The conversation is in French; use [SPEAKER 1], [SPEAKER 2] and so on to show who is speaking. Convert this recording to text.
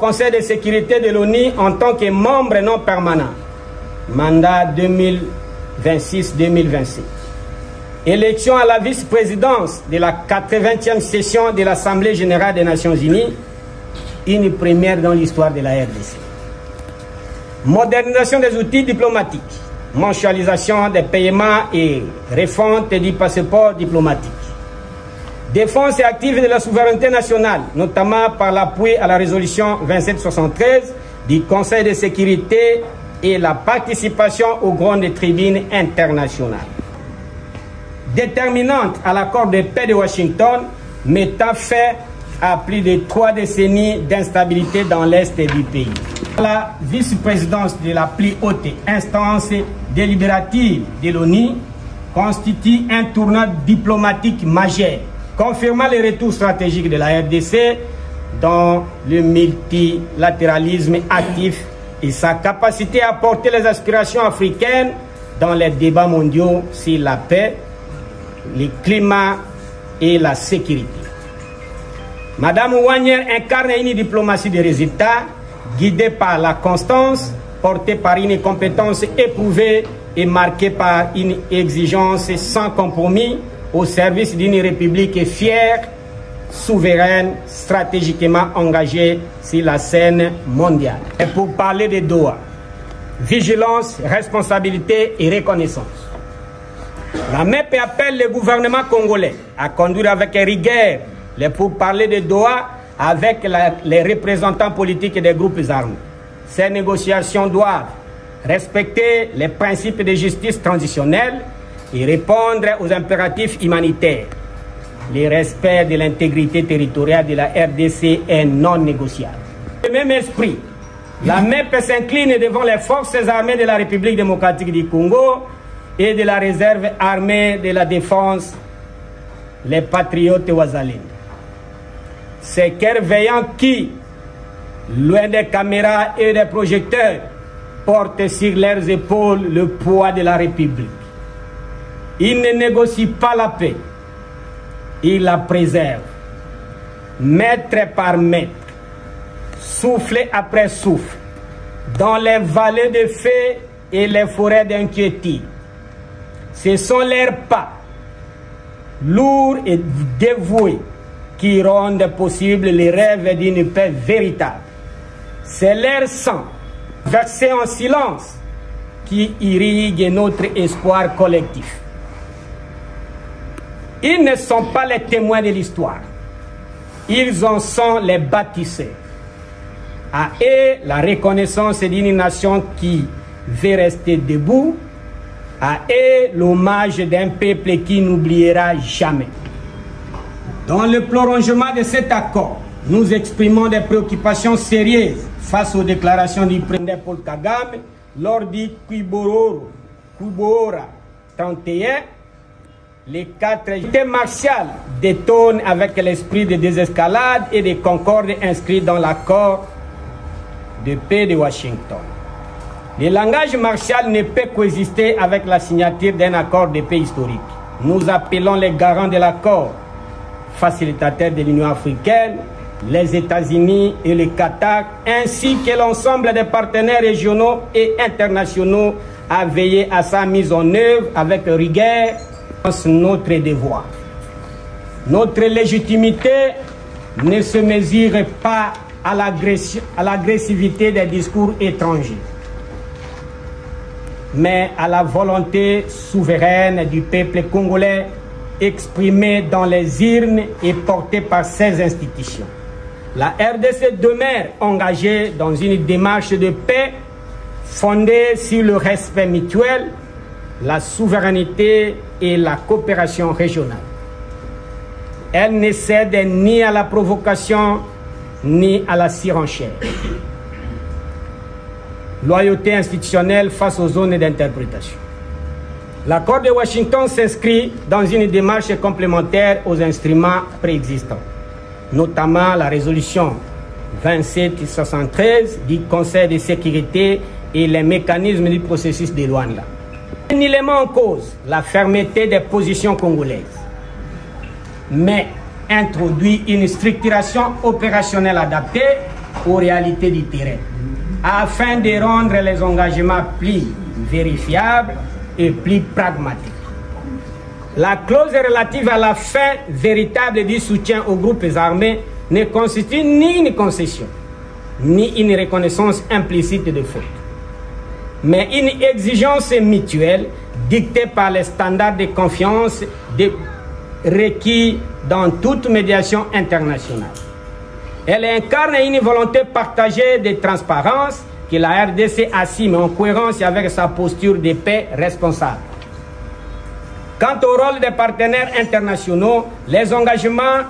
[SPEAKER 1] Conseil de sécurité de l'ONU en tant que membre non permanent. Mandat 2026-2027. Élection à la vice-présidence de la 80e session de l'Assemblée générale des Nations unies, une première dans l'histoire de la RDC. Modernisation des outils diplomatiques, mensualisation des paiements et refonte du passeport diplomatique. Défense active de la souveraineté nationale, notamment par l'appui à la résolution 2773 du Conseil de sécurité et la participation aux grandes tribunes internationales. Déterminante à l'accord de paix de Washington, mettant fin à plus de 3 décennies d'instabilité dans l'Est du pays. La vice-présidence de la plus haute instance délibérative de l'ONU constitue un tournant diplomatique majeur, confirmant le retour stratégique de la RDC dans le multilatéralisme actif et sa capacité à porter les aspirations africaines dans les débats mondiaux sur la paix, le climat et la sécurité. Madame Ouanière incarne une diplomatie de résultats guidée par la constance, portée par une compétence éprouvée et marquée par une exigence sans compromis au service d'une république fière, souveraine, stratégiquement engagée sur la scène mondiale. Et pour parler de Doha, vigilance, responsabilité et reconnaissance. La MEP appelle le gouvernement congolais à conduire avec rigueur les pourparlers de Doha avec les représentants politiques des groupes armés. Ces négociations doivent respecter les principes de justice transitionnelle et répondre aux impératifs humanitaires. Le respect de l'intégrité territoriale de la RDC est non négociable. Dans le même esprit, la MEP s'incline devant les forces armées de la République démocratique du Congo et de la réserve armée de la défense, les patriotes Wazalendo. Ces cœurs veillants qui, loin des caméras et des projecteurs, portent sur leurs épaules le poids de la République. Ils ne négocient pas la paix, ils la préservent, mètre par mètre, souffle après souffle, dans les vallées de feu et les forêts d'inquiétude. Ce sont leurs pas, lourds et dévoués, qui rendent possible les rêves d'une paix véritable. C'est leur sang, versé en silence, qui irrigue notre espoir collectif. Ils ne sont pas les témoins de l'histoire. Ils en sont les bâtisseurs. À eux, la reconnaissance d'une nation qui veut rester debout. À eux, l'hommage d'un peuple qui n'oubliera jamais. Dans le prolongement de cet accord, nous exprimons des préoccupations sérieuses face aux déclarations du président Paul Kagame lors du Kuboora 31. Les 4 unités martiales détonnent avec l'esprit de désescalade et de concorde inscrit dans l'accord de paix de Washington. Le langage martial ne peut coexister avec la signature d'un accord de paix historique. Nous appelons les garants de l'accord, facilitateurs de l'Union africaine, les États-Unis et le Qatar, ainsi que l'ensemble des partenaires régionaux et internationaux à veiller à sa mise en œuvre avec rigueur. Notre devoir. Notre légitimité ne se mesure pas à l'agressivité des discours étrangers, mais à la volonté souveraine du peuple congolais exprimée dans les urnes et portée par ses institutions. La RDC demeure engagée dans une démarche de paix fondée sur le respect mutuel, la souveraineté et la coopération régionale. Elle ne cède ni à la provocation ni à la surenchère. Loyauté institutionnelle face aux zones d'interprétation. L'accord de Washington s'inscrit dans une démarche complémentaire aux instruments préexistants, notamment la résolution 2773 du Conseil de sécurité et les mécanismes du processus de Luanda. Nullement en cause la fermeté des positions congolaises, mais introduit une structuration opérationnelle adaptée aux réalités du terrain, afin de rendre les engagements plus vérifiables et plus pragmatiques. La clause relative à la fin véritable du soutien aux groupes armés ne constitue ni une concession, ni une reconnaissance implicite de faute, mais une exigence mutuelle dictée par les standards de confiance requis dans toute médiation internationale. Elle incarne une volonté partagée de transparence que la RDC assume en cohérence avec sa posture de paix responsable. Quant au rôle des partenaires internationaux, les engagements